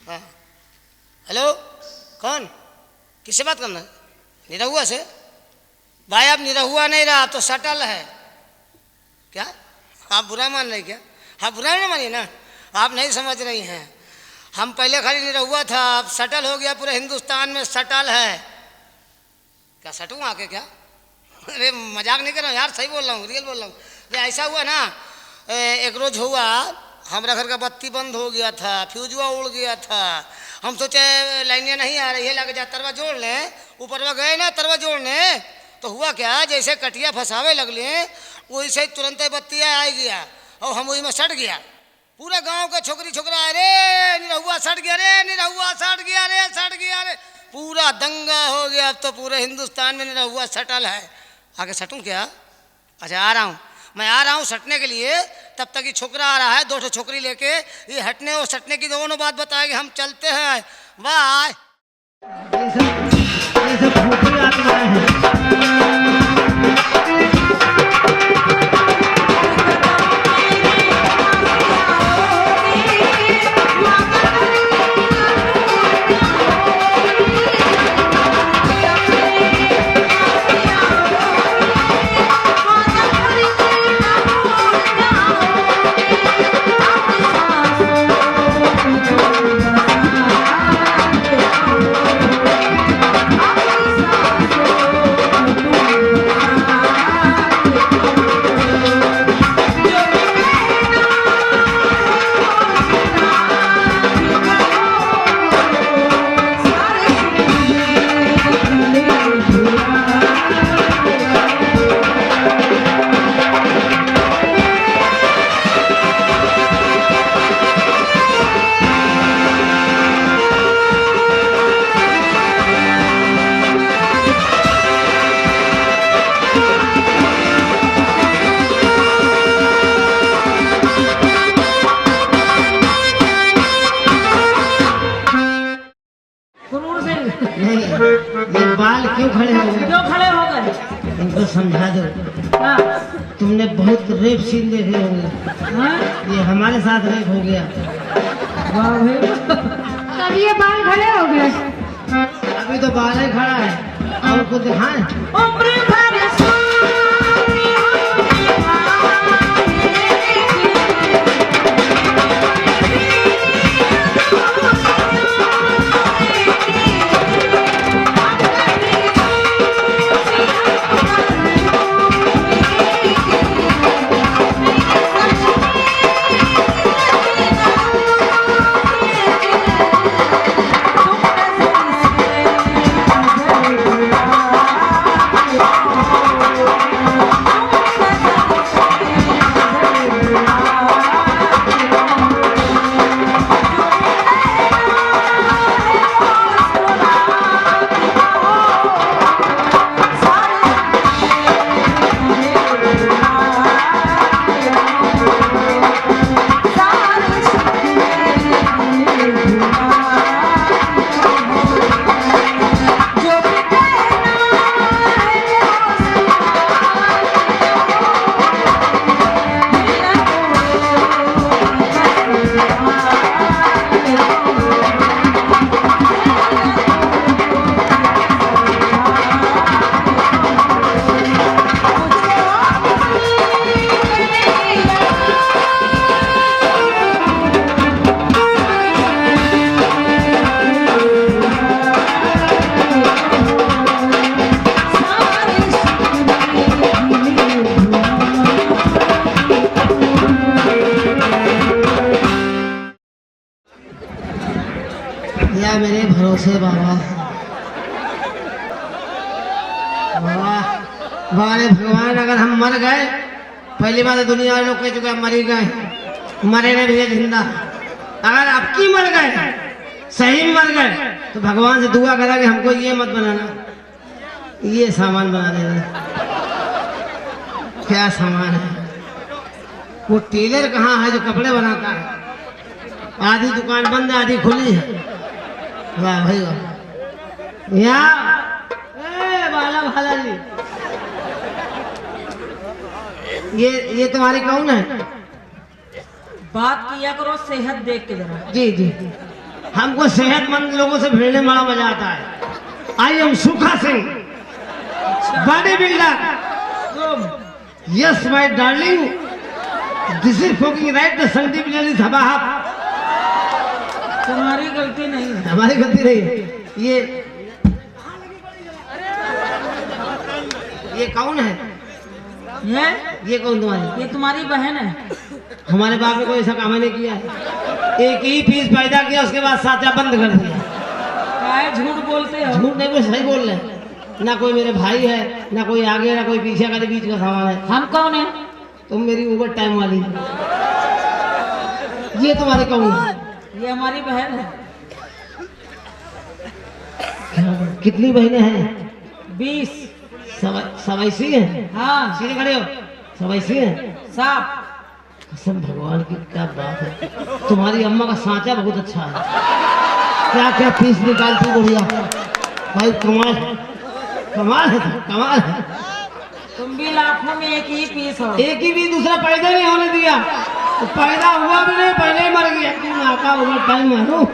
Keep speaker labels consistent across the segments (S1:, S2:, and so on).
S1: हाँ हेलो, कौन, किससे बात करना है? निरहुआ से? भाई आप निरहुआ नहीं रहा, तो सटल है। क्या आप बुरा मान रहे क्या? आप बुरा नहीं मानिए ना, आप नहीं समझ रही हैं। हम पहले खाली निरहुआ था, अब सटल हो गया, पूरे हिंदुस्तान में सटल है। क्या सटूँ आके क्या? अरे मजाक नहीं कर रहा हूँ यार, सही बोल रहा हूँ, रियल बोल रहा हूँ। ये ऐसा हुआ ना, एक रोज हुआ, हमारा घर का बत्ती बंद हो गया था, फ्यूजुआ उड़ गया था। हम सोचे लाइनें नहीं आ रही है, लग जा तरवा जोड़ लें। ऊपर में गए ना तरवा जोड़ने, तो हुआ क्या, जैसे कटिया फंसावे लगले वैसे ही तुरंत बत्ती आ गया और हम वही में सट गया। पूरे गांव के छोकरी छोकरा, अरे निरहुआ सट गया, रे निरहुआ सट गया, रे सट गया, रे पूरा दंगा हो गया। अब तो पूरे हिंदुस्तान में निरहुआ सटल है। आगे सटूं क्या? अच्छा आ रहा हूँ, मैं आ रहा हूँ सटने के लिए। तब तक ये छोकरा आ रहा है, 2 छोकरी लेके। ये हटने और सटने की दोनों बात बताएगी, हम चलते हैं। बाय।
S2: ये सब फूफी आत्माएं हैं। ये बाल क्यों खड़े हो गए?
S3: क्यों खड़े हो गए?
S2: इनको समझा दो।
S3: हाँ?
S2: तुमने बहुत रेप सीन देखे होंगे,
S3: हाँ?
S2: ये हमारे साथ रेप हो गया।
S3: वाह भाई,
S4: तब ये बाल खड़े हो गए।
S2: अभी तो बाल ही खड़ा है, और कुछ दिखाएं?
S3: उम्र भर
S2: या मेरे भरोसे बाबा, बाबा बारे भगवान, अगर हम मर गए, पहली बात दुनिया वाले लोग कह चुके हैं मरी गए, मरे नहीं भैया जिंदा। अगर आपकी मर गए, सही में मर गए, तो भगवान से दुआ करा कि हमको ये मत बनाना, ये सामान बना देना। क्या सामान है? वो टेलर कहाँ है जो कपड़े बनाता है? आधी दुकान बंद है, आधी खुली है। वाह भाई वाह। यहाँ बाला भाला जी, ये तुम्हारी कौन है?
S3: बात किया करो सेहत देख के जरा।
S2: जी जी। हमको सेहतमंद लोगों से भिड़ने में बड़ा मजा आता है। I am Sukha Singh, body builder. Yes my darling, this is fucking right the Sandeep Jali dhaba.
S3: तुम्हारी गलती नहीं है।
S2: हमारी गलती नहीं है। ये कौन है? ये कौन तुम्हारी?
S3: ये तुम्हारी बहन है।
S2: हमारे बाप ने कोई ऐसा काम नहीं किया है। एक ही पीस पैदा किया, उसके बाद साचा बंद कर दिया।
S3: काय झूठ बोलते हो?
S2: झूठ नहीं, कोई सही बोल रहे हैं। ना कोई मेरे भाई है, ना कोई आगे, ना कोई पीछे का, बीच का सवाल है।
S3: हम कौन है?
S2: तुम मेरी ओवर टाइम वाली। ये तुम्हारे कौन है?
S3: ये हमारी बहन है।
S2: कितनी बहनें हैं?
S3: 20।
S2: सब ऐसी है?
S3: हाँ।
S2: सीधे खड़े हो। सब ऐसी है?
S3: साफ।
S2: कसम भगवान की, क्या बात है। तुम्हारी अम्मा का सांचा बहुत अच्छा है। क्या क्या पीस निकालती बढ़िया भाई। कमाल, कमाल है, कमाल है।
S3: तुम भी लाखों में एक ही पीस हो।
S2: एक ही भी दूसरा पैदा नहीं होने दिया। तो पैदा हुआ भी नहीं, पहले ही मर गया। तुम आका ओवर टाइम मानो।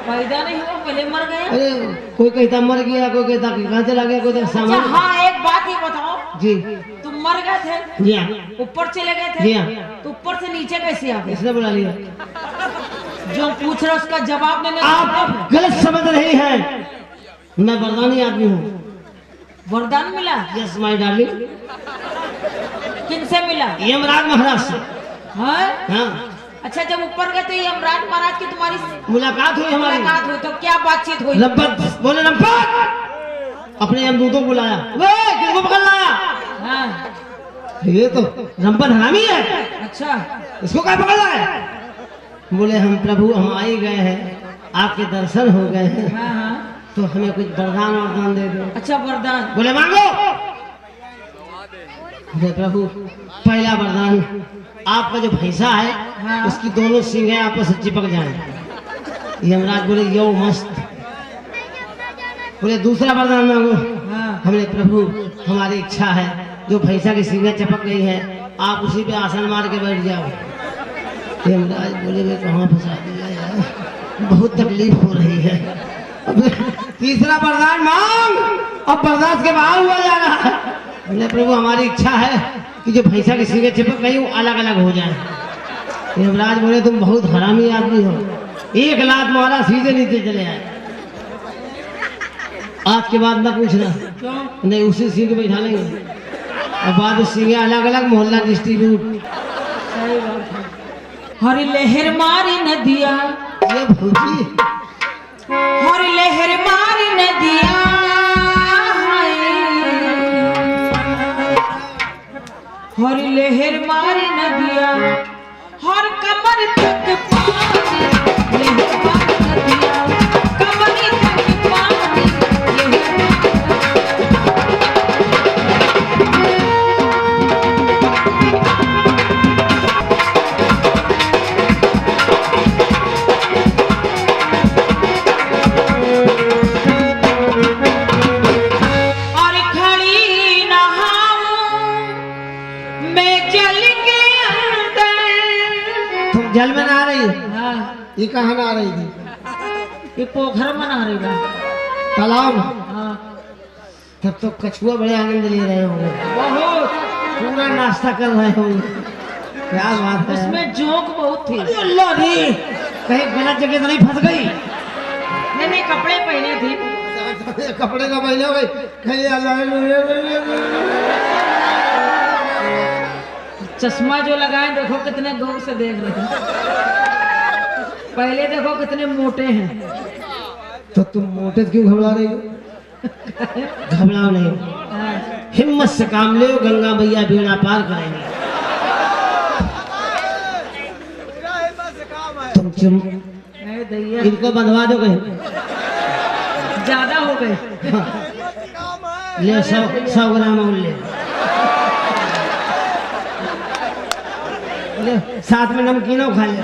S3: पैदा नहीं हुआ, पहले मर गए।
S2: अरे कोई कहता मर गया, कोई कहता कि कहाँ चला गया, कोई कहता
S3: अच्छा
S2: सामान।
S3: हाँ, एक बात ही बताओ।
S2: जी
S3: तुम मर गए थे?
S2: जी हाँ।
S3: ऊपर चले गए थे?
S2: जी हाँ।
S3: तो ऊपर से नीचे कैसे आ गए?
S2: इसने बुला लिया।
S3: जो पूछ रहा उसका जवाब देने।
S2: आप गलत समझ रही हैं। मैं वरदानी आदमी हूँ।
S3: वरदान मिला?
S2: Yes my darling.
S3: किनसे मिला?
S2: यमराज महाराज से।
S3: हाँ?
S2: हाँ,
S3: अच्छा, जब ऊपर गए तो यमराज महाराज की तुम्हारी
S2: मुलाकात हुई हमारी।
S3: मुलाकात हुई तो क्या बातचीत हुई?
S2: रब्बत बोले, रब्बत अपने यमदूतों को बुलाया। वे किसको पकड़ लाया?
S3: हाँ।
S2: ये तो रंपन हरामी है,
S3: अच्छा,
S2: इसको क्या पकड़ लाया? बोले हम प्रभु, हम आ ही गए हैं, आपके दर्शन हो गए हैं,
S3: हाँ हाँ।
S2: तो हमें कुछ वरदान वरदान दे दो।
S3: अच्छा, वरदान।
S2: बोले मांगो। बोले प्रभु, पहला वरदान, आपका जो भैंसा है,
S3: हाँ।
S2: उसकी दोनों सींगें आपस से चिपक जाएं। यमराज बोले यो मस्त। बोले दूसरा वरदान मांगो।
S3: हाँ।
S2: हमने प्रभु, हमारी इच्छा है, जो भैंसा की सींगें चिपक गई है, आप उसी पे आसन मार के बैठ जाओ। यमराज बोले मैं कहाँ फंसा दिया यार, बहुत तकलीफ हो रही है। अब तीसरा वरदान मांग, अब बर्दाश्त के बाहर हुआ जा रहा है। बोले प्रभु, हमारी इच्छा है कि जो भैंसा की सींगें चिपक गई वो अलग अलग हो जाए। यमराज बोले तुम बहुत हरामी आदमी हो, एक लात मारा सीधे नीचे चले आए। आज के बाद ना पूछना।
S3: क्यों?
S2: नहीं, उसी सींग बैठा लेंगे और बाद सींगे अलग अलग, मोहल्ला डिस्ट्रीब्यूट।
S3: सही बात है। हरी लहर मारी नदिया,
S2: ये भूजी
S3: हरी लहर मारी नदिया, हरी लहर मारी नदिया, हर कमर तक पानी, लहर मारी नदिया, कमर तक पानी, और खड़ी नहाऊं मैं जल के अंदर।
S2: तुम जल में नहा रही हो?
S3: हाँ,
S2: ये कहाँ नहा रही थी?
S3: ये पोखर में नहा रही है।
S2: तालाब में?
S3: हाँ,
S2: तब तो कछुआ बड़े आनंद ले रहे होंगे,
S3: बहुत।
S2: पूरा नाश्ता कर रहे होंगे। क्या बात है।
S3: उसमें जोंक बहुत थी।
S2: अरे अल्लाह रे, कहीं गलत जगह तो नहीं फंस गई?
S3: नहीं नहीं, कपड़े पहने थी।
S2: कपड़े का महीने हो गई कहीं।
S3: चश्मा जो लगाए, देखो कितने गौर से देख रहे हैं। पहले देखो कितने मोटे हैं।
S2: तो तुम मोटे क्यों घबरा रही हो? घबराओ नहीं,
S3: हाँ,
S2: हिम्मत से काम ले, गंगा मैया बेड़ा पार करेंगे। तुम चुम
S3: अरे दैया,
S2: इनको बंधवा दो कहीं।
S3: ज्यादा हो गए।
S2: ले 100 ग्राम और ले। ले साथ में नमकीनों खा ले।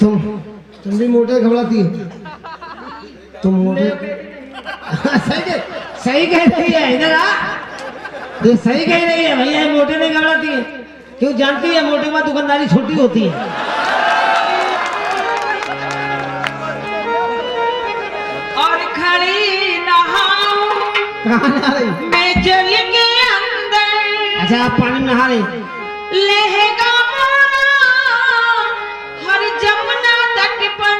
S2: तुम भी मोटे घबराती हो? तुम मोटे सही कह रही है। इधर आ, तो सही कह रही है भैया, मोटे नहीं घबराती है। क्यों? जानती है मोटे के बाद दुकानदारी छोटी होती है। कहाँ नहा रही?
S3: मैं जल के अंदर
S2: अच्छा आप पानी में नहा रही?
S3: लहगा मारा हर जमुना तट पर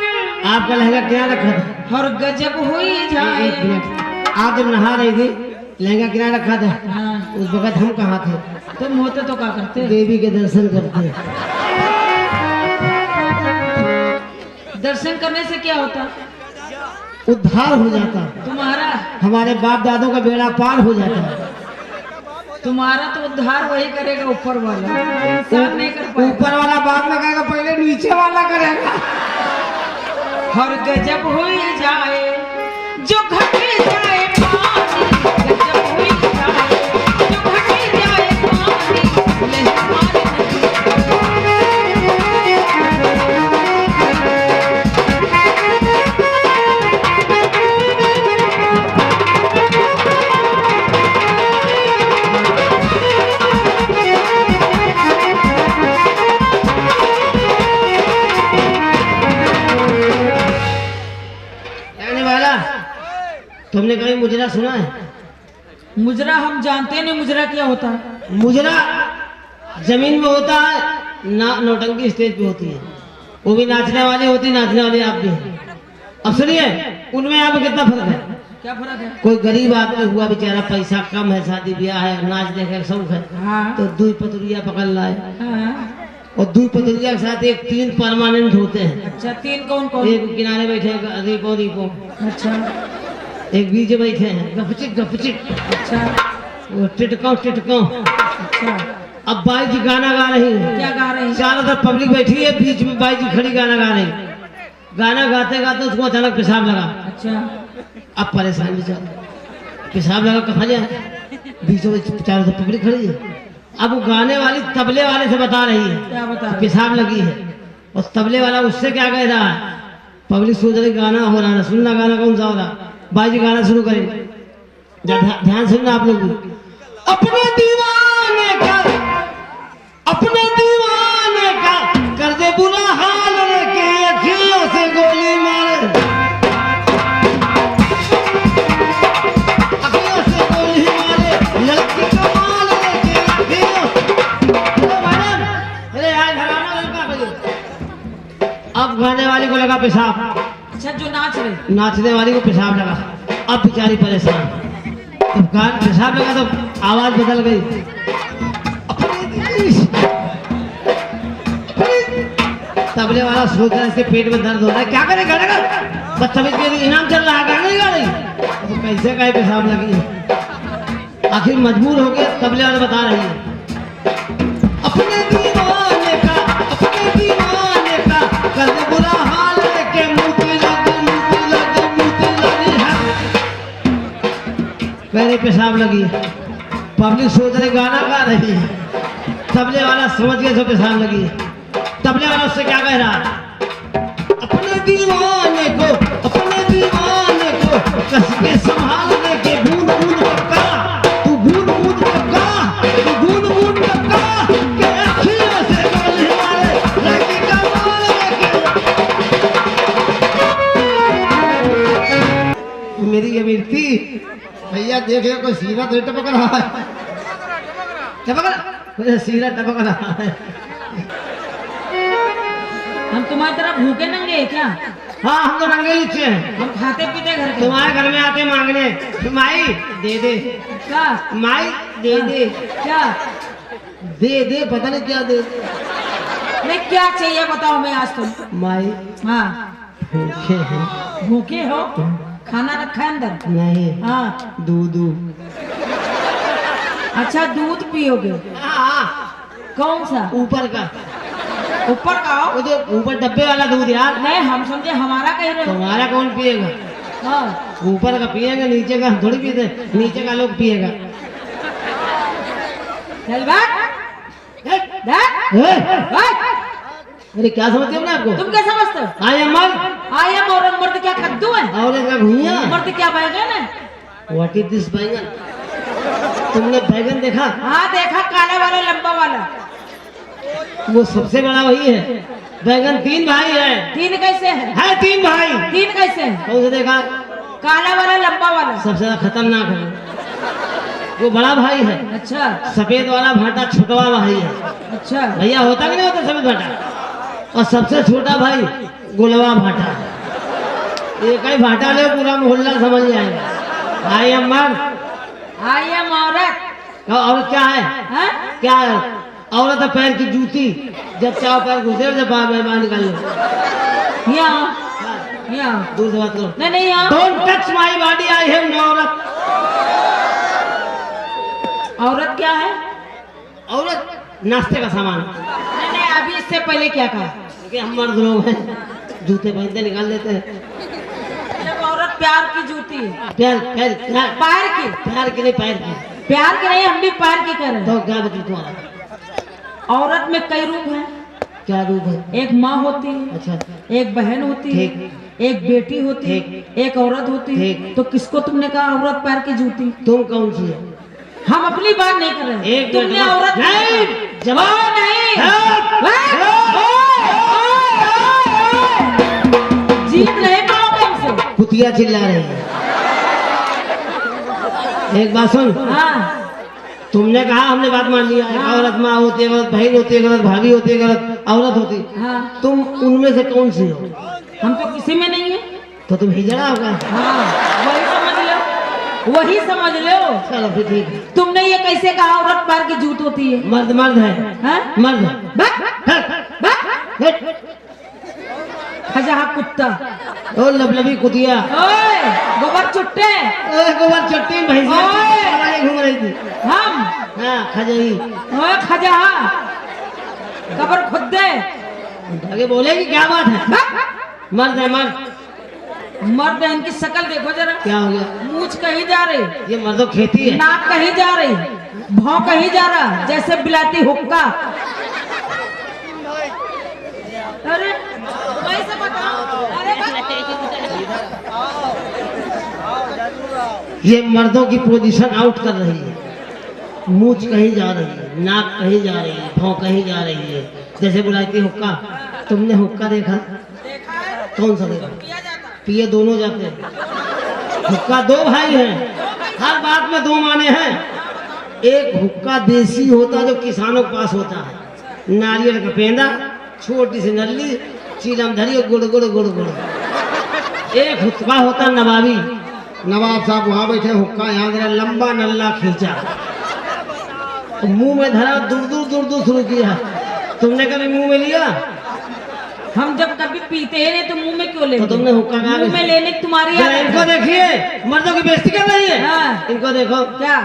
S2: आपका लहंगा क्या रखा था?
S3: हर गजब हुई जाए।
S2: एक मिनट, आप जब नहा रही थी लहंगा किना रखा था?
S3: हाँ,
S2: उस वक्त हम कहाँ थे?
S3: तुम होते तो क्या करते?
S2: देवी के दर्शन करते।
S3: दर्शन करने से क्या होता?
S2: उद्धार हो जाता,
S3: तुम्हारा
S2: हमारे बाप दादों का बेड़ा पार हो जाता।
S3: तुम्हारा तो उद्धार वही करेगा ऊपर वाला, इंसान नहीं कर पाएगा।
S2: ऊपर वाला बाद में कहेगा, पहले नीचे वाला करेगा।
S3: हर गजब हुई जाए जो घट जाए पानी, गजब हुई जाए जो घट जाए पानी, लहमार
S2: कहने वाला, तुमने कहीं मुजरा सुना है?
S3: मुजरा हम जानते नहीं, मुजरा क्या होता है?
S2: मुजरा जमीन में होता है, नौटंकी स्टेज पे होती है। वो भी नाचने वाली होती है, नाचने वाले आप भी हैं। अब सुनिए, उनमें आप कितना फर्क है?
S3: क्या फर्क है?
S2: कोई गरीब आदमी हुआ बेचारा, पैसा कम है, शादी ब्याह है, नाच देखे शौक है,
S3: हाँ
S2: तो 2 पतुरिया पकड़ लाए,
S3: हाँ।
S2: और 2 पतुरिया के साथ एक 3 परमानेंट होते हैं।
S3: अच्छा, 3 कौन कौन?
S2: एक किनारे बैठे रीपो रीपो,
S3: अच्छा
S2: एक बीच बैठे हैं गपचिक गपचिक,
S3: अच्छा
S2: वो टिटकाओ टिटकाओ।
S3: अच्छा।
S2: अब बाई जी गाना गा रही है,
S3: क्या गा रही है?
S2: चारों तरफ पब्लिक बैठी है, बीच में बाई जी खड़ी गाना गा रही। गाना गाते गाते उसको अचानक पेशाब लगा।
S3: अच्छा।
S2: अब परेशान बेचारा, पेशाब लगा कहाँ जाए, बीचों में चारों तरफ पब्लिक खड़ी है। अब वो गाने वाली तबले वाले से बता रही है
S3: क्या बता रही?
S2: पेशाब लगी है, और तबले वाला उससे क्या कह रहा है? पब्लिक सोच रही गाना हो रहा है, सुनना गाना कौन सा हो रहा। बाई जी गाना शुरू करें, ध्यान सुनना आप लोग। अपने दीवाने का, अपने दीवाने का कर दे बुरा हाल रे, के अखियों से गोली मारे, अखियों से गोली मारे, लड़की कमाल रे के अखियों। मैडम, अरे यार घराना लड़का बजे। अब गाने वाली को लगा पेशाब,
S3: अच्छा, जो नाच रहे?
S2: नाचने वाली को पेशाब लगा। अब बेचारी परेशान, तो गान पेशाब लगा तो आवाज बदल गई। तबले वाला सोच रहा है इसके पेट में दर्द हो रहा है, क्या करे गाने का, बदतमीज के लिए इनाम चल रहा है, गाने गा रही तो कैसे का पेशाब लगी है। आखिर मजबूर हो गया, तबले वाला बता रही है, अपने दीवाने का, अपने दीवाने का कर दे बुरा हाल के मुझे लगे, मुझे लगे, मुझे लगी है। मेरे पेशाब लगी है, पब्लिक सोच रही गाना गा रही है, तबले वाला समझ गया तो पेशाब लगी है। तबले वाला उससे क्या कह रहा है? अपने दीवाने को, अपने दीवाने को कस के संभालने के बूंद बूंद पक्का, तू बूंद बूंद पक्का, तू बूंद बूंद पक्का, के अखियों से गोली मारे, लड़की का माल लेके। मेरी ये मिर्ची भैया देखे कोई सीरा तो टपक रहा है, टपक रहा, सीरा टपक रहा है।
S3: हम तुम्हारी तरह भूखे नंगे हैं क्या?
S2: हाँ हम तो नंगे नीचे हैं,
S3: हम खाते पीते घर के।
S2: तुम्हारे घर में आते मांगने, माई दे दे,
S3: क्या?
S2: माई दे दे,
S3: क्या
S2: दे दे, पता नहीं क्या दे दे।
S3: नहीं, क्या चाहिए बताओ, मैं आज तुम।
S2: माई
S3: हाँ,
S2: भूखे हैं।
S3: भूखे हो? खाना रखा है अंदर?
S2: नहीं।
S3: हाँ।
S2: दूध।
S3: अच्छा, दूध पियोगे?
S2: हाँ,
S3: कौन सा?
S2: ऊपर का,
S3: ऊपर का हो?
S2: वो जो ऊपर डब्बे वाला दूध यार।
S3: नहीं, हम समझे हमारा कह रहे हो।
S2: तुम्हारा कौन पिएगा?
S3: हाँ।
S2: ऊपर का पिएगा, नीचे का थोड़ी पीते, नीचे का लोग पिएगा।
S3: चल बैठ।
S2: अरे क्या समझते हो ना आपको?
S3: तुम क्या समझते हो?
S2: आई एम मर्द।
S3: आई एम और मर्द क्या कद्दू है?
S2: और इसका भुइया।
S3: मर्द क्या बैगन है?
S2: व्हाट इज दिस बैगन? तुमने बैगन देखा?
S3: हाँ देखा, काला वाला लंबा वाला।
S2: वो सबसे बड़ा वही है। बैगन 3 भाई है।
S3: 3 कैसे है?
S2: 3 भाई।
S3: 3 कैसे है?
S2: कौन सा देखा?
S3: काला वाला लंबा वाला।
S2: सबसे ज्यादा खतरनाक है। वो बड़ा भाई है,
S3: अच्छा
S2: सफेद वाला भाटा छुटवा भाई है।
S3: अच्छा
S2: भैया होता कि नहीं होता सफेद भाटा? और सबसे छोटा भाई गुलवा भाटा है। एक ही भाटा ले पूरा मोहल्ला समझ जाएगा। आई एम मर्द।
S3: आई एम औरत।
S2: औरत क्या है?
S3: हाँ?
S2: क्या है औरत? है पैर की जूती, जब चाहो पैर घुसे जब बाहर निकाल लो।
S3: यहाँ
S2: दूर से बात करो।
S3: नहीं नहीं यहाँ
S2: don't touch my body, I am no औरत।
S3: औरत क्या है?
S2: औरत नाश्ते का सामान।
S3: नहीं नहीं अभी इससे पहले क्या कहा?
S2: क्योंकि हम मर्द लोग हैं, जूते पहनते निकाल देते हैं।
S3: जब औरत प्यार की जूती
S2: पैर पैर पैर
S3: पैर की
S2: पैर की नहीं, पैर की।
S3: प्यार की नहीं, हम भी पैर की कर रहे
S2: तो क्या बता तुम्हारा?
S3: हैं। औरत में कई रूप हैं।
S2: क्या रूप है?
S3: एक माँ होती है,
S2: अच्छा
S3: एक बहन होती है, एक बेटी होती है, एक औरत होती है।
S2: ठीक।
S3: तो किसको तुमने कहा औरत पैर की जूती?
S2: तुम कौन सी है?
S3: हम अपनी बात नहीं कर रहे।
S2: एक
S3: तुमने
S2: मिनट,
S3: औरत
S2: नहीं, जवाब
S3: नहीं
S2: है।
S3: जीत नहीं पाओगे हमसे।
S2: कुतिया चिल्ला रही है। एक बात सुन,
S3: हाँ
S2: तुमने कहा हमने बात मान लिया। एक औरत माँ होती है, औरत बहन होती है, औरत भाभी होती है, औरत औरत होती है।
S3: हाँ
S2: तुम उनमें से कौन सी हो?
S3: हम तो किसी में नहीं है।
S2: तो तुम हिजड़ा होगा।
S3: हाँ वही समझ लो, वही समझ लो।
S2: चलो फिर ठीक है।
S3: तुमने ये कैसे कहा औरत पैर की जूत होती है?
S2: मर्द मर्द है,
S3: हाँ?
S2: मर्द है।
S3: खजहा कुत्ता,
S2: ओ लबलबी कुतिया,
S3: ओए गोबर चुट्टे,
S2: ओए गोबर चट्टी भैंस
S3: ओए!
S2: घूम रही थी।
S3: हम
S2: हाँ खजही।
S3: ओए खजहा कबर खुद्दे।
S2: आगे बोलेगी क्या बात है? मर्द है मर्द।
S3: मर्द है, इनकी शक्ल देखो जरा।
S2: क्या हो गया?
S3: मूछ कहीं जा रही,
S2: ये मर्दों खेती है।
S3: नाक कहीं जा रही, भौं कहीं जा रहा, जैसे बिलाती हुक्का। अरे वैसे बताओ। अरे
S2: ये मर्दों की पोजीशन आउट कर रही है। मूछ कहीं जा रही है, नाक कहीं जा रही है, भौं कहीं जा रही है, जैसे बुलाती हुक्का। तुमने हुक्का देखा? कौन सा देखा? पिए दोनों जाते हैं। हुक्का दो भाई हैं, हर बात में दो माने हैं। एक हुक्का देसी होता है जो किसानों के पास होता है, नारियल का पेंदा, छोटी सी नल्ली, चीलम धरी और गुड़ गुड़ गुड़ गुड़। एक हुक्का होता नवाबी, नवाब साहब वहां बैठे, हुक्का यहाँ जरा लंबा नल्ला खींचा, मुंह में धरा, दूर दूर दूर दूर शुरू किया। तुमने कभी मुंह में लिया?
S3: हम जब कभी पीते हैं नहीं तो मुंह में क्यों लेंगे?
S2: तो तुमने हुक्का कहा?
S3: मुंह में लेने की तुम्हारी
S2: जरा
S3: आदत
S2: इनको
S3: है।
S2: देखिए, मर्दों की बेइज्जती कर रही है।
S3: हाँ।
S2: इनको देखो,
S3: क्या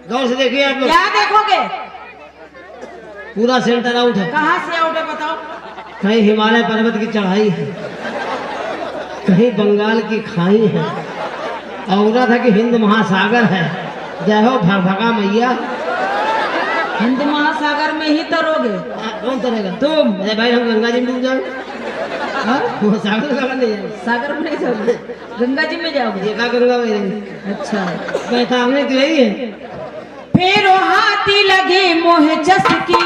S2: गौर से देखिए आप लोग।
S3: क्या देखोगे?
S2: पूरा सेंटर आउट है।
S3: कहाँ से आउट है बताओ?
S2: कहीं हिमालय पर्वत की चढ़ाई है, कहीं बंगाल की खाई है, औरत है कि हिंद महासागर है। जय हो भगभगा मैया।
S3: हिंद महासागर में ही तरोगे
S2: कौन तरेगा?
S3: तुम।
S2: अरे भाई हम गंगा जी में डूब जाओ। हाँ? वो सागर सागर नहीं जाए।
S3: सागर में नहीं जाओगे, गंगा जी में जाओगे।
S2: देखा गंगा में।
S3: अच्छा
S2: पैतावने तो यही है।
S3: फिर हाथी लगे मोह चसकी।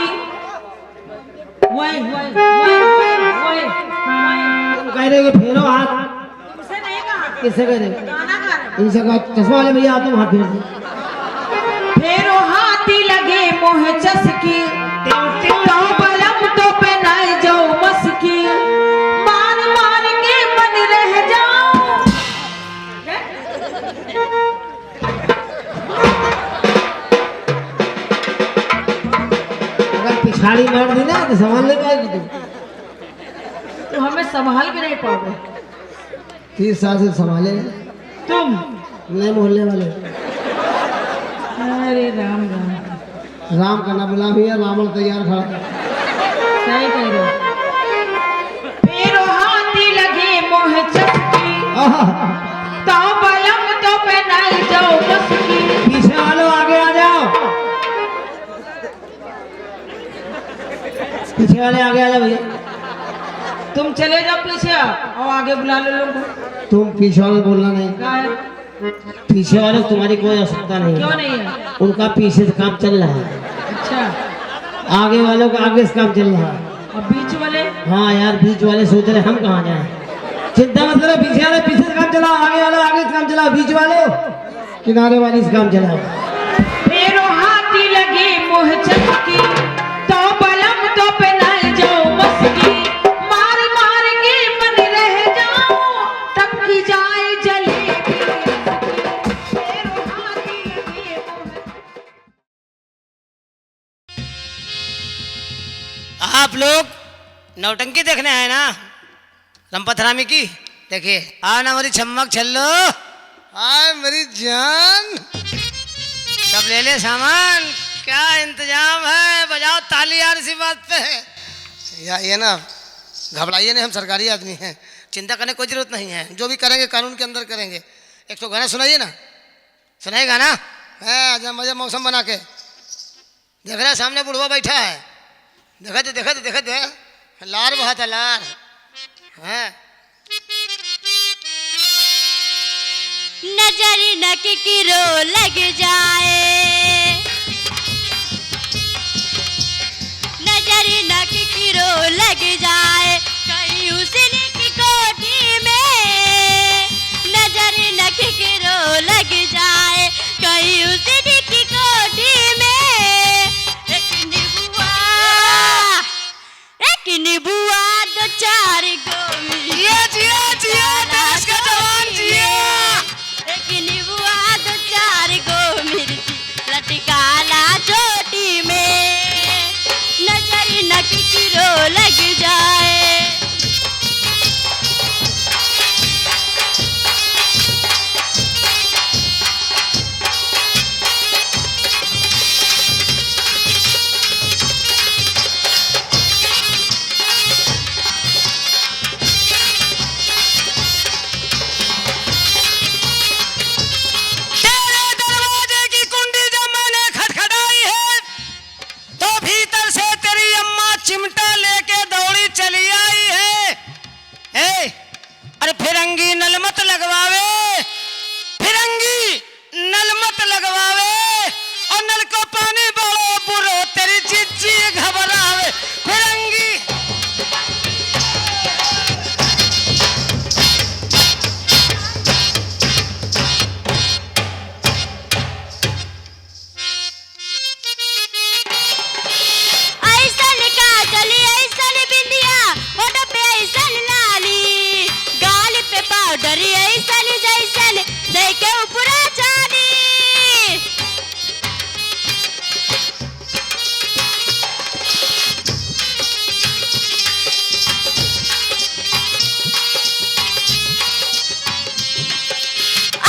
S3: वही वही वही वही
S2: तुम कह रहे हो फेरो हाथ?
S3: तुमसे नहीं कहा,
S2: किससे कह रहे हो?
S3: गाना गा रहे।
S2: इनसे कहा चश्मा वाले भैया तुम हाथ फेर दो।
S3: फिर हाथी लगे मोह चसकी, तो बलम तो पहनाए जाओ मस्की, मार मार के मन रह जाओ।
S2: अगर पिछाड़ी मार दी ना तो संभाल ले पाएगी तुम।
S3: तो हमें संभाल भी नहीं पाओगे
S2: 30 साल से संभाले
S3: तुम।
S2: नए मोहल्ले वाले।
S3: अरे राम राम,
S2: राम का ना बुला भैया, रावण तैयार खड़ा।
S3: सही कह रहे हो। फिर हाथी लगे मोह चसकी, तो बलम तो पहनाई जाओ मस्की।
S2: पीछे वालों आगे आ जाओ, पीछे वाले आगे आ जाओ भैया।
S3: तुम चले जाओ पीछे और आगे बुला लो लोगों को।
S2: तुम पीछे वाले बोलना नहीं।
S3: क्या है?
S2: पीछे वाले को तुम्हारी कोई आवश्यकता नहीं
S3: क्यों
S2: है,
S3: नहीं है?
S2: उनका पीछे से काम चल रहा है।
S3: अच्छा
S2: आगे वालों का आगे से काम चल रहा है।
S3: और बीच वाले?
S2: हाँ यार, बीच वाले सोच रहे हम कहाँ जाएं। चिंता मत करो, पीछे वाले पीछे से काम चलाओ, आगे वाले आगे से काम चलाओ, बीच वाले किनारे वाली से काम चलाओ।
S1: आप लोग नौटंकी देखने आए ना रंपथरामी की? देखिए आ ना मेरी छम्मक छल्लो, आए मेरी जान, सब ले ले सामान, क्या इंतजाम है, बजाओ ताली यार इसी बात पे। या ये ना घबराइए नहीं, हम सरकारी आदमी हैं, चिंता करने की कोई जरूरत नहीं है, जो भी करेंगे कानून के अंदर करेंगे। एक तो गाना सुनाइए ना, सुनाइए गाना है, आज मजा मौसम बना के। देख रहा सामने बुढ़वा बैठा है, देखा दे लार बहुत है लार है।
S5: नजर न किरो लग जाए, नजर न किरो लग जाए कहीं हुस्न की कोठी में, नजर न किरो लग जाए कहीं हुस्न की कोठी में। एक निबुआ दो चार गो
S1: जिया देश का जवान जिया।
S5: एक निबुआ दो चार गो मिर्ची लटकाला चोटी में, नजर न किरो लग जाए।
S1: चिमटा लेके दौड़ी चली आई है। अरे फिरंगी नल मत लगवावे, फिरंगी नल मत लगवावे, और नल को पानी बड़ो बुरो तेरी चिच्ची घबरावे। फिरंगी
S5: डरी ऐसन जैसन देखे ऊपरा जानी,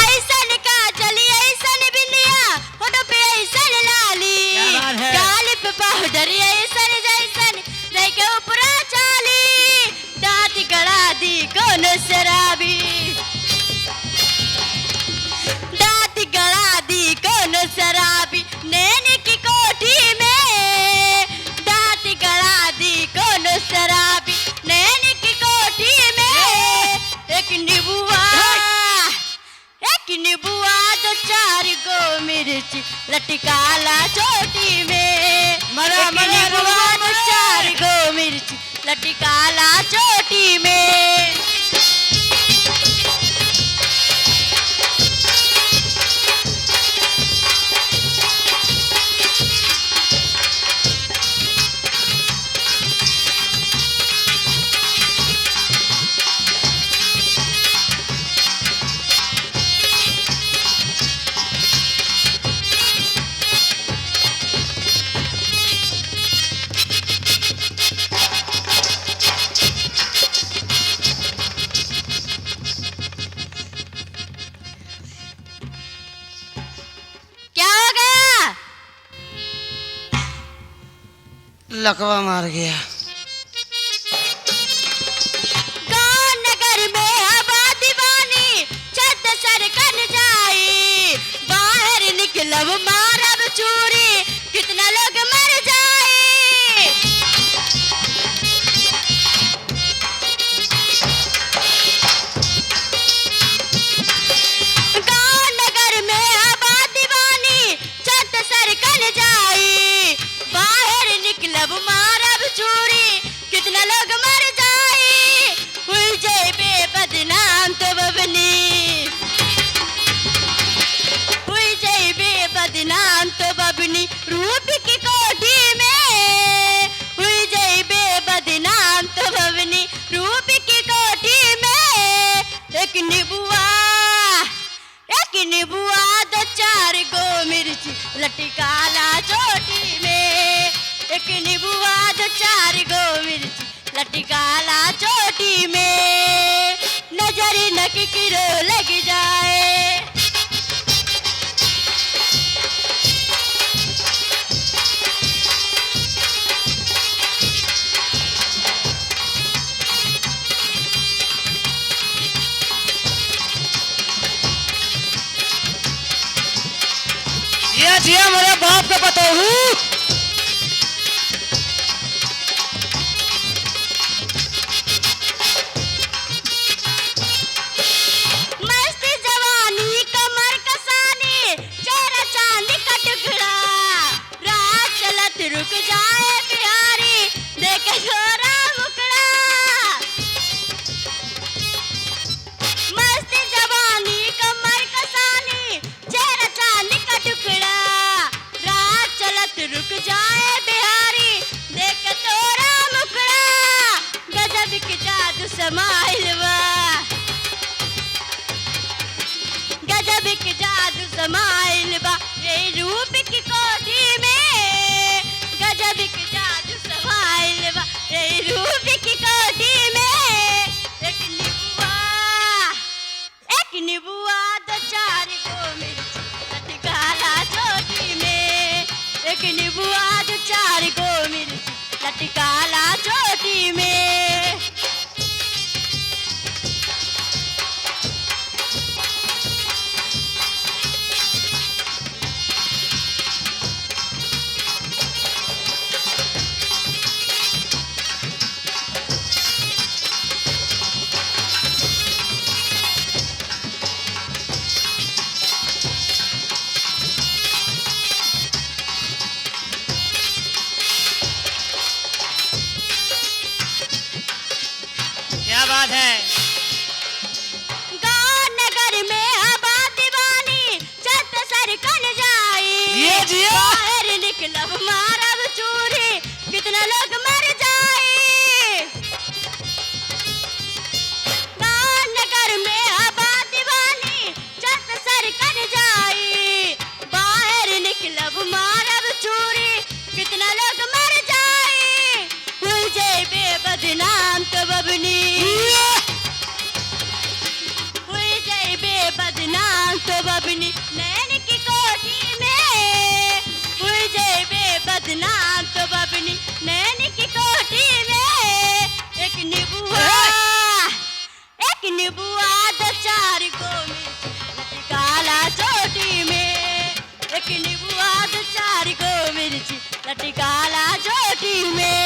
S5: ऐसन का चली ऐसन बिंदिया होठ पे ऐसन लाली, गाल पे पाउडर ऐसन जैसन देखे ऊपरा चाली, दांत गड़ा दी कौन शराबी, शराबी नैन की कोठी में, दांत गड़ा दी कौन शराबी नैन की कोठी में। एक निबुआ दो चार गो मिर्ची लटकाला चोटी में, एक निबुआ दो चार गो मिर्ची लटकाला चोटी में।
S1: लकवा मार गया।
S5: गाँव नगर में हवा दीवानी छत सर कन जाई, बाहर निकलब मारब चूरी कितना लोग मर जाए। गाँव नगर में हवा दीवानी छत सर कन जाई, बाहर निकलब मारब चूरी कितना लोग मर जाए। हुई जेबे बदनाम तो बबनी, हुई जेबे बदनाम तो बबनी रूप की कोठी में, हुई जेबे बदनाम तो बबनी रूप की कोठी में। एक निबुआ दो चार गो मिर्ची लटकाला चोटी में, एक निबुआ दो चार गो मिर्ची लटकाला चोटी में, नजर न किरो लग जाए।
S1: ये जिया मेरे बाप का पता हूँ।
S5: मस्त जवानी कमर कसानी चेहरा चांदी का टुकड़ा, रात चलत रुक जाए बिहारी देखे छोरा मुकड़ा। मस्त जवानी कमर कसानी चेहरा चांदी का टुकड़ा, रात चलत रुक जाए बिहारी देखे छोरा मुकड़ा। गजब के जादू समाइल बा, गजब के जादू समाइल बा रे रूप की कोठी में, गजब के जादू समाइल बा रे रूप की कोठी में। एक निबुआ दो चार गो मिर्ची लटकाला चोटी में, एक निबुआ दो चार गो मिर्ची लटकाला चोटी में।
S1: क्या बात है।
S5: गाँव नगर में आबाद दीवानी छत सर कन जाई,
S1: जिया जिया।
S5: बाहर निकलब मारब चूरी कितना लोग मर जाई। गाँव नगर में आबाद दीवानी छत सर कन जाई, बाहर निकलब मारब चूरी कितना लोग मर जाई। हुई जेबे बदनाम तो बबनी, हुई जेबे बदनाम तो बबनी नैन की कोठी में, हुई जेबे बदनाम तो बबनी नैन की कोठी में। एक निबुआ दो चार गो मिर्ची लटकाला चोटी में, एक निबुआ दो चार गो मिर्ची लटकाला चोटी में।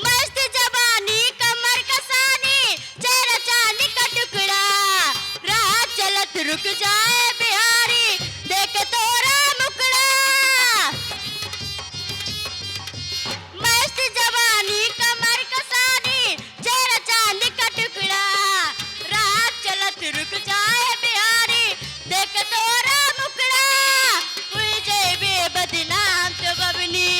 S5: मस्त जवानी कमर कसानी चेहरा चांदी का टुकड़ा, रात चलत रुक जाए बिहारी देख तोरा मुकड़ा। मस्त जवानी कमर कसानी चेहरा चांदी का टुकड़ा, रात चलत रुक जाए बिहारी देख तोरा मुकड़ा। हुई जेबे बदनाम तो बबनी,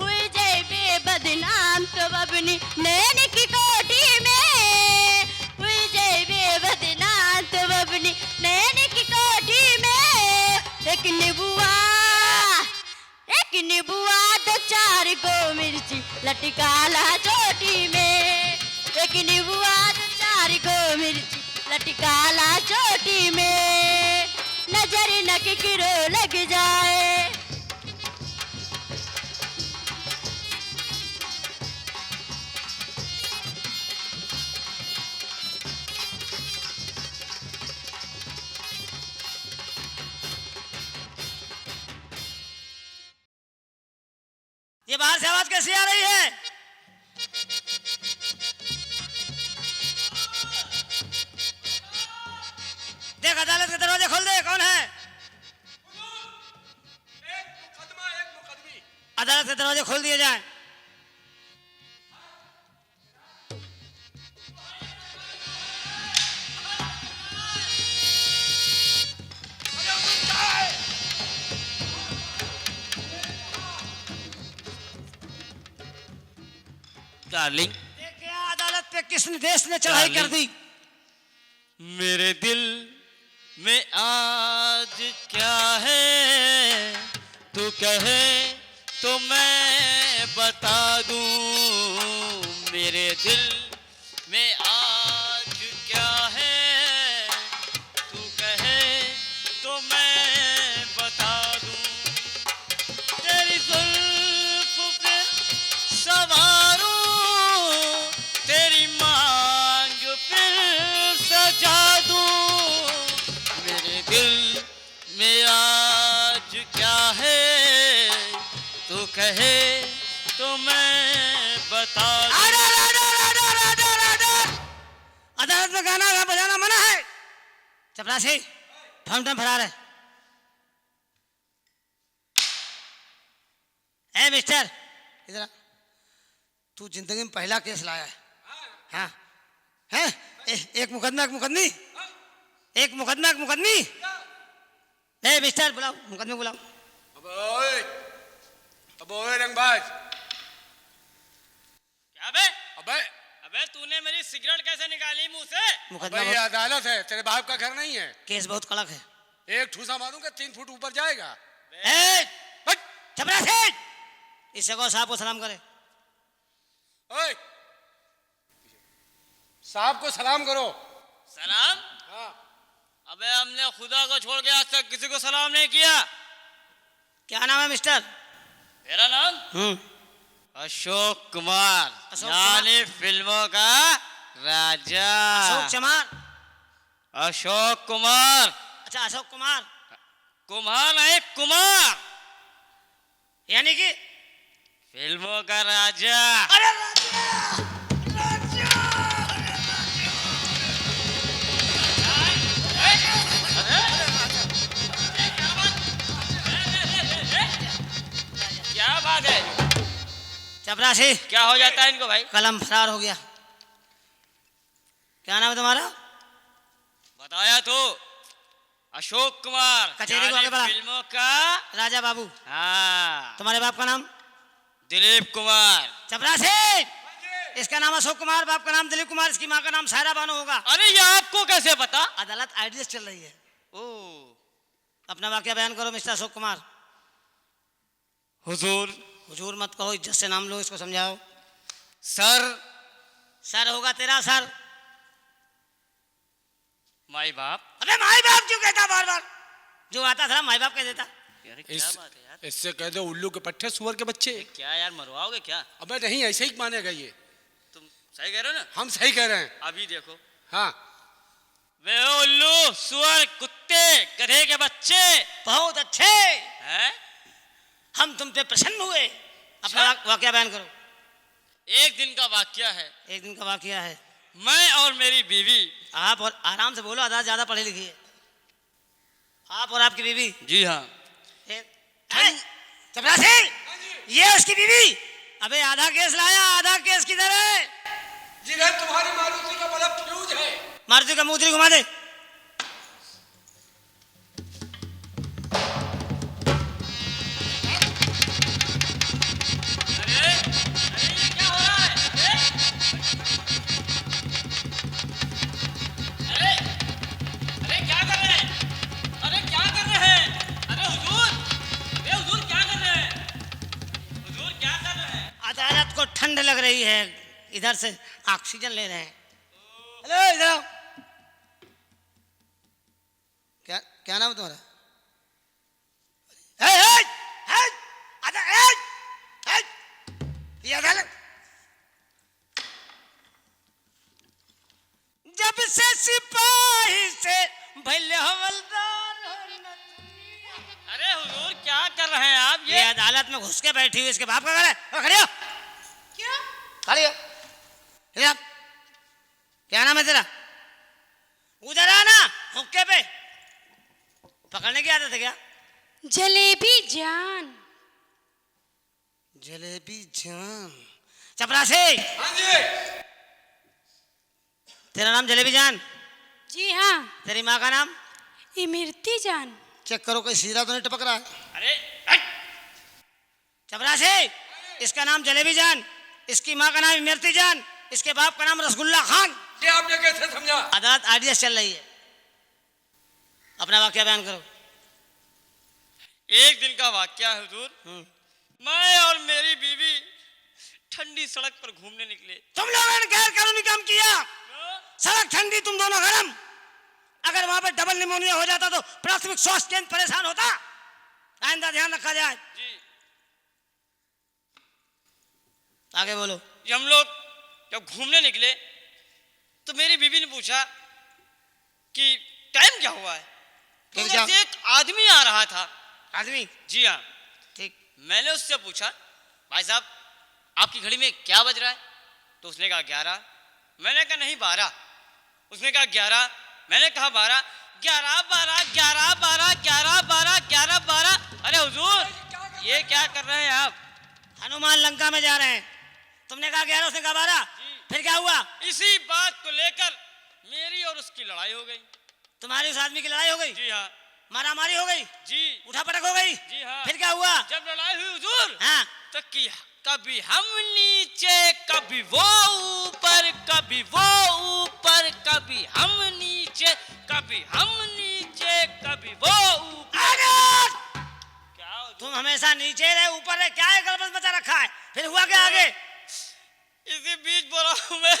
S5: हुई जेबे बदनाम तो बबनी नैन की कोठी में, हुई जेबे बदनाम तो बबनी नैन की कोठी में। एक निबुआ दो चार गो मिर्ची लटकाला चोटी में, एक निबुआ दो चार गो मिर्ची लटकाला चोटी में, नजर न किरो लग जाए।
S1: ये बाहर से आवाज कैसी आ रही है? दिए जाए।
S6: डार्लिंग,
S1: देखिए अदालत पे किसने देश ने चढ़ाई कर दी।
S6: मेरे दिल में आज क्या है, तू कहे तो मैं बता दूं। मेरे दिल में आज क्या है, तू कहे तो मैं बता दूं। तेरी जुल्फ पे सवारूं, तेरी मांग फिर सजा दूं। मेरे दिल में आज क्या है, तू कहे तो मैं बता दूं।
S1: अदालत में गाना बजाना मना है। चपरासी फाउंटेन फरार है। ए मिस्टर, इधर आ। तू जिंदगी में पहला केस लाया है। हाँ है एक मुकदमा एक मुकदमी, एक मुकदमा एक मुकदमी। ए मिस्टर बुलाओ, मुकदमे बुलाओ।
S7: अब ओए रंगबाज,
S6: क्या बे?
S7: अबे
S6: अबे तूने मेरी सिगरेट कैसे निकाली मुंह से?
S1: मुकदमा
S7: अबे ये
S1: बहुत-
S7: अदालत है, तेरे बाप का घर नहीं है।
S1: केस बहुत कड़क है।
S7: एक ठूसा मारूंगा 3 फुट ऊपर जाएगा।
S1: ए
S7: हट!
S1: चपरासी, इससे को साहब को सलाम करे।
S7: ओए साहब को सलाम करो।
S6: सलाम?
S7: हाँ।
S6: अबे हमने खुदा को छोड़ के आज तक किसी को सलाम नहीं किया।
S1: क्या नाम है मिस्टर?
S6: मेरा नाम अशोक कुमार,
S1: अशोक
S6: यानी फिल्मों का राजा।
S1: अशोक चमार।
S6: अशोक कुमार।
S1: अच्छा अशोक कुमार,
S6: कुमार नहीं, कुमार,
S1: यानी कि
S6: फिल्मों का राजा।
S1: अरे राजा,
S6: क्या बात है?
S1: चपरासी
S6: क्या हो जाता है इनको भाई?
S1: कलम फरार हो गया। क्या नाम है तुम्हारा?
S6: बताया तो, अशोक कुमार,
S1: कचहरी को
S6: यानी
S1: आगे बढ़ा।
S6: फिल्मों का।
S1: राजा बाबू।
S6: हाँ,
S1: तुम्हारे बाप का नाम?
S6: दिलीप कुमार।
S1: चपरासी, इसका नाम अशोक कुमार, बाप का नाम दिलीप कुमार, इसकी माँ का नाम सायरा बानो होगा।
S6: अरे ये आपको कैसे पता?
S1: अदालत आइडियस चल रही है।
S6: ओ
S1: अपना वाक्य बयान करो मिस्टर अशोक कुमार।
S6: हुजूर,
S1: हुजूर मत कहो, इज्जत से नाम लो, इसको समझाओ।
S6: सर,
S1: सर होगा तेरा सर।
S6: माई बाप।
S1: अबे माई बाप क्यों कहता बार बार? जो आता था माई बाप कह देता।
S6: अरे क्या
S7: इस-
S6: बात है यार?
S7: इससे कह दो उल्लू के पट्टे सुअर के बच्चे।
S6: क्या यार, मरवाओगे क्या?
S7: अबे नहीं, ऐसे ही मानेगा ये।
S6: तुम सही कह रहे हो ना?
S7: हम सही कह रहे हैं।
S6: अभी देखो,
S7: हाँ।
S6: वे उल्लू, सुअर, कुत्ते, गधे के बच्चे
S1: बहुत अच्छे,
S6: हैं?
S1: हम तुम पे प्रसन्न हुए। अपना वाक्य बयान करो।
S6: एक दिन का वाक्य है।
S1: एक दिन का वाक्य है।
S6: मैं और मेरी बीवी।
S1: आप और आराम से बोलो, अदालत ज्यादा पढ़ी लिखी है। आप और आपकी बीवी।
S6: जी हाँ।
S1: चपरासी, ये उसकी बीवी। अबे आधा केस लाया, आधा केस किधर है?
S7: जिधर तुम्हारी मारुति का बड़ा फ्यूज है।
S1: मारुति का मुंह घुमा दे।
S6: अरे ये क्या हो रहा है? अरे अरे क्या कर रहे हैं? अरे क्या कर रहे हैं? अरे हुजूर, हुजूर क्या कर रहे हैं? हुजूर क्या कर रहे हैं?
S1: अदालत को ठंड लग रही है, इधर से ऑक्सीजन ले रहे हैं। हेलो इधर आओ। क्या क्या नाम है तुम्हारा? ये अदालत जब से सिपाही से भले हवलदार
S6: अरे हुजूर क्या कर रहे हैं आप?
S1: ये अदालत में घुस के बैठी हुई इसके बाप का घर है। खड़े हो।
S3: क्या?
S1: खड़ी हो। इधर आ। क्या नाम है तेरा? उधर आना, हुक्के पे पकड़ने की आदत है क्या?
S5: जलेबी जान।
S1: जलेबी जान। चपरासी,
S7: हाँ जी।
S1: तेरा नाम जलेबी जान?
S5: जी हाँ,
S1: तेरी माँ का नाम?
S5: इमरती जान।
S1: चेक करो कोई सीधा तो नहीं टपक रहा है।
S6: अरे हट!
S1: चपरासी, इसका नाम जलेबी जान, इसकी माँ का नाम इमरती जान, इसके बाप का नाम रसगुल्ला खान।
S7: ये आपने कैसे समझा?
S1: अदालत आरडीएस चल रही है, अपना वाक्य बयान करो।
S6: एक दिन का वाक्या है हुजूर। मैं और मेरी बीवी ठंडी सड़क पर घूमने निकले।
S1: तुम लोगों ने गैर कानूनी काम किया, सड़क ठंडी, तुम दोनों गरम। अगर वहां पर डबल निमोनिया हो जाता तो प्राथमिक स्वास्थ्य केंद्र परेशान होता। आइंदा ध्यान रखा जाए।
S6: जी।
S1: आगे बोलो।
S6: ये हम लोग जब घूमने निकले तो मेरी बीवी ने पूछा कि टाइम क्या हुआ है। तो
S1: क्या?
S6: उधर से एक आदमी आ रहा था।
S1: आदमी?
S6: जी हाँ।
S1: ठीक।
S6: मैंने उससे पूछा, भाई साहब आपकी घड़ी में क्या बज रहा है? तो उसने कहा 11। मैंने कहा नहीं 12। उसने कहा 11। मैंने कहा 12। 11 12 11 12 11 12 11 12। अरे हुजूर ये क्या कर रहे हैं आप?
S1: हनुमान लंका में जा रहे हैं। तुमने कहा 11, उसने कहा 12। फिर क्या हुआ?
S6: इसी बात को लेकर मेरी और उसकी लड़ाई हो गई।
S1: तुम्हारी उस आदमी की लड़ाई हो गई?
S6: जी हाँ।
S1: मारा मारी हो गई?
S6: जी।
S1: उठा पटक हो गई?
S6: जी हाँ।
S1: फिर क्या हुआ?
S6: जब लड़ाई हुई हुजूर
S1: हाँ।
S6: तो कि कभी हम नीचे कभी वो ऊपर, कभी वो ऊपर कभी हम नीचे, कभी हम नीचे कभी वो ऊपर।
S1: आगे!
S6: क्या हुजूर?
S1: तुम हमेशा नीचे रहे, ऊपर रहे, क्या है गलबल मचा रखा है? फिर हुआ क्या आगे?
S6: इसी बीच बोला मैं,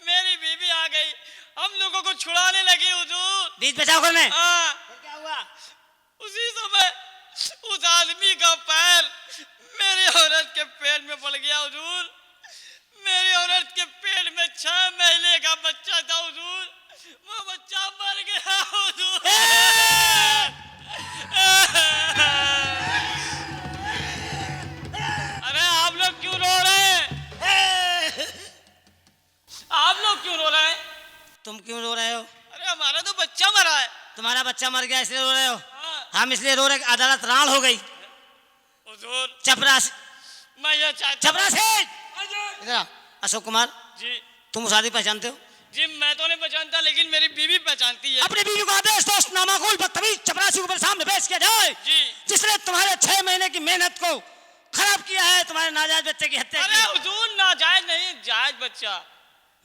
S6: मेरी बीवी आ गई, हम लोगों को छुड़ाने लगी हुजूर।
S1: बीच बचाव करने?
S6: हाँ।
S1: फिर क्या हुआ?
S6: उसी समय उस आदमी का पैर मेरी औरत के पेट में पड़ गया हुजूर। मेरी औरत के पेट में 6 महीने का बच्चा था हुजूर। वो बच्चा मर गया हुजूर। अरे आप लोग क्यों रो रहे हैं? आप लोग क्यों रो रहे हैं?
S1: तुम क्यों रो रहे हो?
S6: अरे हमारा तो बच्चा मरा है।
S1: तुम्हारा बच्चा मर गया इसलिए रो रहे हो?
S6: हाँ।
S1: हम इसलिए रो रहे कि अदालत राण हो गई।
S6: हुजूर
S1: चपरासी,
S6: मैं ये चाहता
S1: चपरासी!
S6: हाँ जी।
S1: इधर आ। अशोक कुमार,
S6: जी
S1: तुम उस आदमी पहचानते हो?
S6: जी मैं तो नहीं पहचानता, लेकिन मेरी बीवी पहचानती है।
S1: अपनी बीवी को आदेश दो, उस नामाकुल बदतमीज चपरासी को मेरे सामने पेश किया जाए,
S6: जी।
S1: जिसने तुम्हारे 6 महीने की मेहनत को खराब किया है, तुम्हारे नाजायज बच्चे की हत्या
S6: अरे
S1: की।
S6: हुजूर नाजायज नहीं, जायज बच्चा।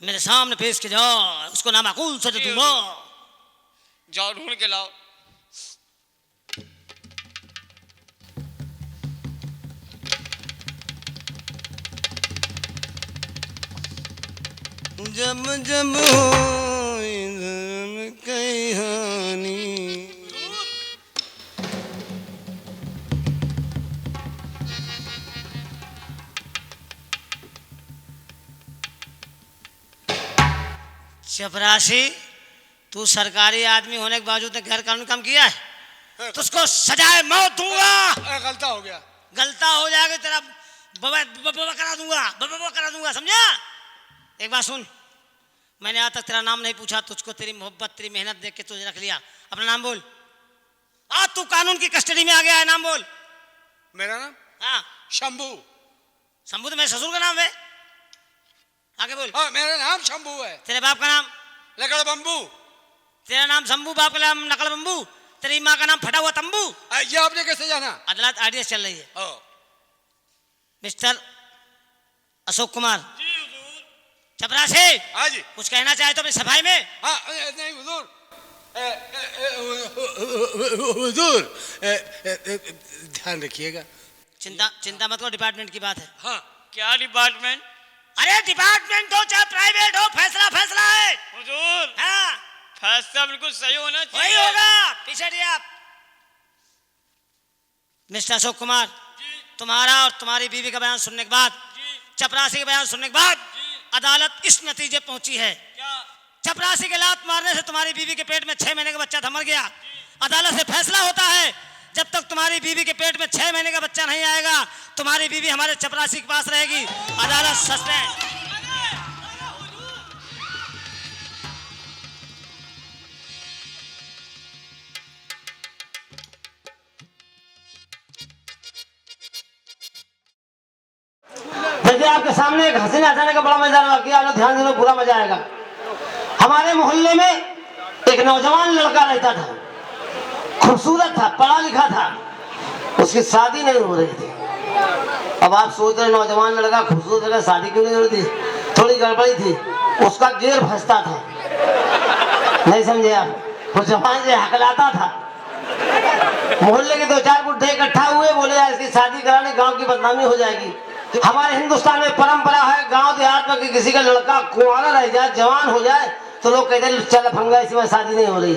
S1: मेरे सामने पेश किया जाए, उसको नामाकुल सजा
S6: जी,
S1: दूंगा।
S6: जाओ ढूंढ के लाओ।
S1: जब जब हो इधर कहानी। चपरासी, तू सरकारी आदमी होने के बावजूद गैर कानूनी काम किया है, तो उसको सजाए मौत दूंगा।
S7: गलता हो गया।
S1: गलता हो जाएगा तेरा बबा करा दूंगा, बबा करा दूंगा, समझा? एक बात सुन, मैंने आज तक तेरा नाम नहीं पूछा, तुझको तेरी मोहब्बत तेरी मेहनत देख के तुझे रख लिया। अपना नाम बोल। आज तू कानून की कस्टडी में आ गया है, नाम बोल।
S7: मेरा नाम
S1: हाँ।
S7: शंभू।
S1: शंभू तो मेरे ससुर का नाम है। आगे बोल।
S7: हाँ मेरा नाम शंभू है।
S1: तेरे बाप का नाम?
S7: लकड़ बम्बू।
S1: तेरा नाम शंभू, बाप का नाम नकल बम्बू, तेरी माँ का नाम फटा हुआ तंबू।
S7: ये आपने कैसे जाना?
S1: अदालत आरडीएस चल रही है।
S7: ओ।
S1: मिस्टर अशोक कुमार।
S6: जी हुजूर।
S1: चपरासी,
S7: हाँ जी।
S1: कुछ कहना चाहे तो अपनी सफाई में?
S7: हाँ नहीं हुजूर, हुजूर ध्यान रखिएगा।
S1: चिंता चिंता मत करो, डिपार्टमेंट की बात है।
S7: हाँ।
S6: क्या डिपार्टमेंट?
S1: अरे डिपार्टमेंट हो चाहे प्राइवेट हो, फैसला फैसला है।
S6: हुजूर
S1: हाँ,
S6: फैसला बिल्कुल सही होना
S1: वही
S6: चाहिए।
S1: होगा। पीछे हटिए आप। मिस्टर अशोक कुमार, तुम्हारा और तुम्हारी बीवी का बयान सुनने के बाद, चपरासी का बयान सुनने के बाद, अदालत इस नतीजे पहुंची है,
S6: क्या?
S1: चपरासी के लात मारने से तुम्हारी बीवी के पेट में 6 महीने का बच्चा था, मर गया। अदालत से फैसला होता है, जब तक तुम्हारी बीवी के पेट में 6 महीने का बच्चा नहीं आएगा, तुम्हारी बीवी हमारे चपरासी के पास रहेगी। अदालत सस्पेंड।
S2: देखिए आपके सामने एक हंसने हंसाने का बड़ा मजेदार वाकया, आप लोग ध्यान देना, पूरा मजा आएगा। हमारे मोहल्ले में एक नौजवान लड़का रहता था, खूबसूरत था, पढ़ा लिखा था, उसकी शादी नहीं हो रही थी। अब आप सोच रहे नौजवान लड़का खूबसूरत लड़का शादी क्यों नहीं हो रही थी? थोड़ी गड़बड़ी थी, उसका गियर फंसता था, नहीं समझे आप? वो जवान से हकलाता था। मोहल्ले के 2-4 बुढ़े इकट्ठा हुए, बोले यार इसकी शादी कराने गांव की बदनामी हो जाएगी। हमारे हिंदुस्तान में परंपरा है, गांव देहात में कि किसी का लड़का कुंवारा रह जाए, जवान हो जाए तो लोग कहते हैं चल फंगा इसी में शादी नहीं हो रही।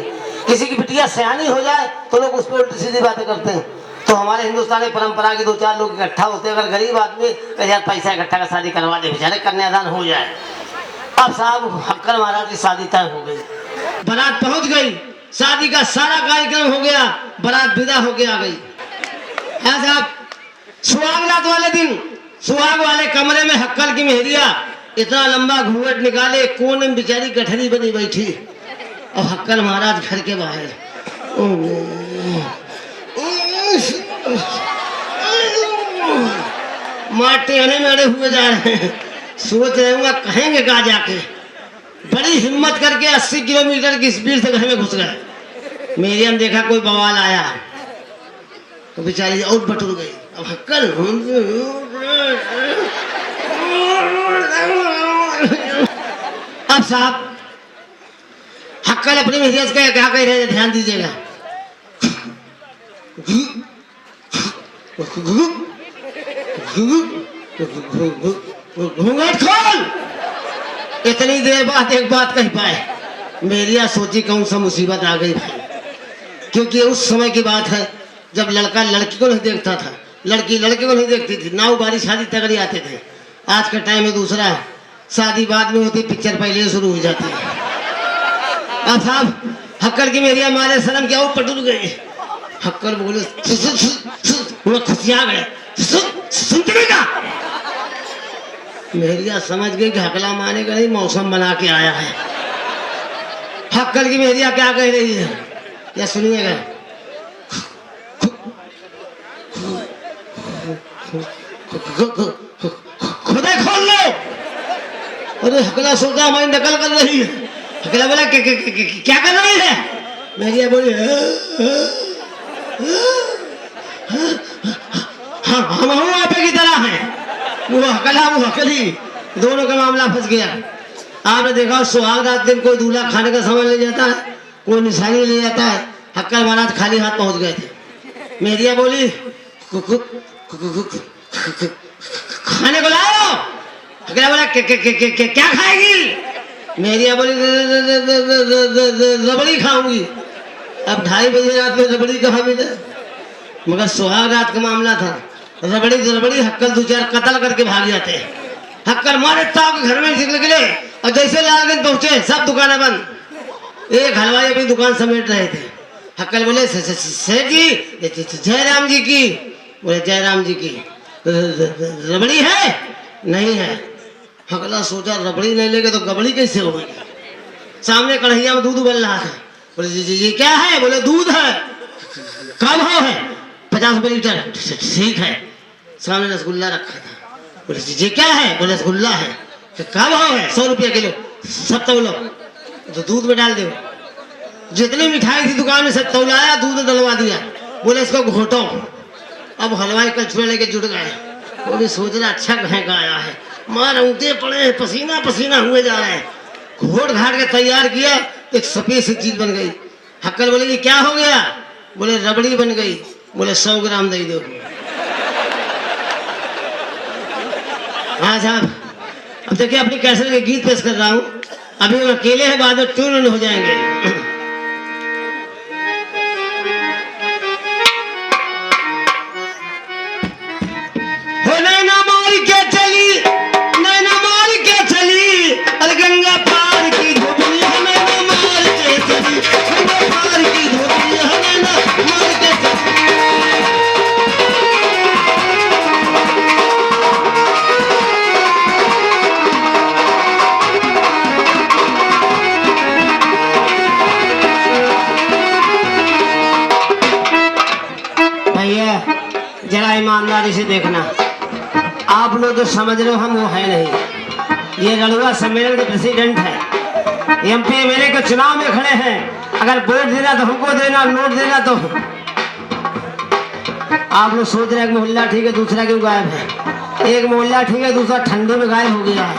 S2: किसी की बिटिया सयानी हो जाए तो लोग उस पर उल्टी सीधी बातें करते हैं। तो हमारे हिंदुस्तान में परंपरा के 2-4 लोग इकट्ठा होते हैं, अगर गरीब आदमी कहे यार पैसा इकट्ठा कर शादी करवा दे, बेचारे कन्यादान हो जाए। अब साहब हक्कर महाराज की शादी तय हो गई, बारात पहुंच गई, शादी का सारा कार्यक्रम हो गया, बारात विदा होके आ गई। हाँ साहब, सुहाग रात वाले दिन सुहाग वाले कमरे में हक्कर की मेहरिया इतना लंबा घूंघट निकाले, कोने में बेचारी गठरी बनी बैठी, और हक्कर महाराज घर के बाहर माटे अड़े में अड़े हुए जा रहे हैं। सोच रहे होंगे कहेंगे कहा जाके, बड़ी हिम्मत करके 80 किलोमीटर की स्पीड से घर में घुस गए। मेरी ने देखा कोई बवाल आया तो बेचारी और बटुर गई। अब हक्कर अब साहब हक्कर अपनी मेहरियत का क्या कह रहे हैं, ध्यान दीजिएगा। घूंघट खोल। इतनी देर बाद एक बात कह पाए, मेरिया सोची कौन सा मुसीबत आ गई भाई, क्योंकि उस समय की बात है जब लड़का लड़की को नहीं देखता था, लड़की लड़के को नहीं देखती थी, नाव बारी शादी तगड़ी आते थे। आज का टाइम में दूसरा है, शादी बाद में होती, पिक्चर पहले शुरू हो जाती है। अब साहब हक्कर की मेरिया मारे सनम क्या वो पटुर गई। हक्कर बोले खुशियां गए, सुनते नहीं का? मेहरिया समझ गई कि हकला माने का नहीं, मौसम बना के आया है। हक्कर की मेहरिया क्या कह रही है, क्या सुनिएगा। खुदा खोल लो। अरे हकला सोचा हमारी नकल कर रही है। हकला बोला क्या कर रही है? मेहरिया बोली हम आपे की तरह हैं। वो हकला वो हकली, दोनों का मामला फंस गया। आपने देखा सुहाग रात दिन कोई दूल्हा खाने का सामान ले जाता है, कोई निशानी ले जाता है, हक्कर महाराज खाली हाथ पहुंच गए थे। मेहरिया बोली खाने को लाओ। हक्कर बोला क्या खाएगी? मेहरिया बोली रबड़ी खाऊंगी। अब 2:30 बजे रात में रबड़ी कहाँ मिले, मगर सुहाग रात का मामला था। रबड़ी हक्कर 2-4 कत्ल करके भाग जाते। हक्कर मारे ताव के घर में निकले और जैसे लालगंज पहुंचे सब दुकानें बंद। एक हलवाई अपनी दुकान समेट रहे थे। हक्कर बोले सेठ जी जयराम जी की। बोले जयराम जी की रबड़ी है? नहीं है। हकला सोचा रबड़ी नहीं लेके तो गबड़ी कैसे होगी। सामने कढ़ैया में दूध उबल रहा था। बोले जी क्या है? बोले दूध है। कब है? 50 रुपये लीटर। ठीक है। सामने रसगुल्ला रखा था। बोले जी क्या है? बोले रसगुल्ला है। कब है? 100 रुपये किलो। सब तौलो तो दूध में डाल दो। जितनी मिठाई थी दुकान में सब तौलाया, दूध में डलवा दिया। बोले इसको घोटो। अब हलवाई कल लेके जुट गए। बोले सोच रहा अच्छा कहीं का आया है, मार ऊँटे पड़े, पसीना पसीना हुए जा रहे हैं। घोट घाट के तैयार किया, एक सफेद सी चीज बन गई। हक्कर बोले ये क्या हो गया? बोले रबड़ी बन गई। बोले 100 ग्राम दे दो। हाँ साहब, अब देखिए अपनी कैसेट के गीत पेश कर रहा हूँ। अभी हम अकेले हैं, बाद में ट्यून हो जाएंगे। गंगा पार की धोबी हमें मार के चली, गंगा पार की धोबी हमें मार के चली। भैया जरा ईमानदारी से देखना, आप आप लोग जो समझ रहे हो हम वो है नहीं। ये रड़ुआ सम्मेलन के प्रेसिडेंट है, एमपी एमएलए के चुनाव में खड़े हैं। अगर वोट देना तो हमको देना, नोट देना तो। आप लोग सोच रहे हैं एक मोहल्ला ठीक है दूसरा क्यों गायब है। एक मोहल्ला ठीक है दूसरा ठंडे में गायब हो गया है।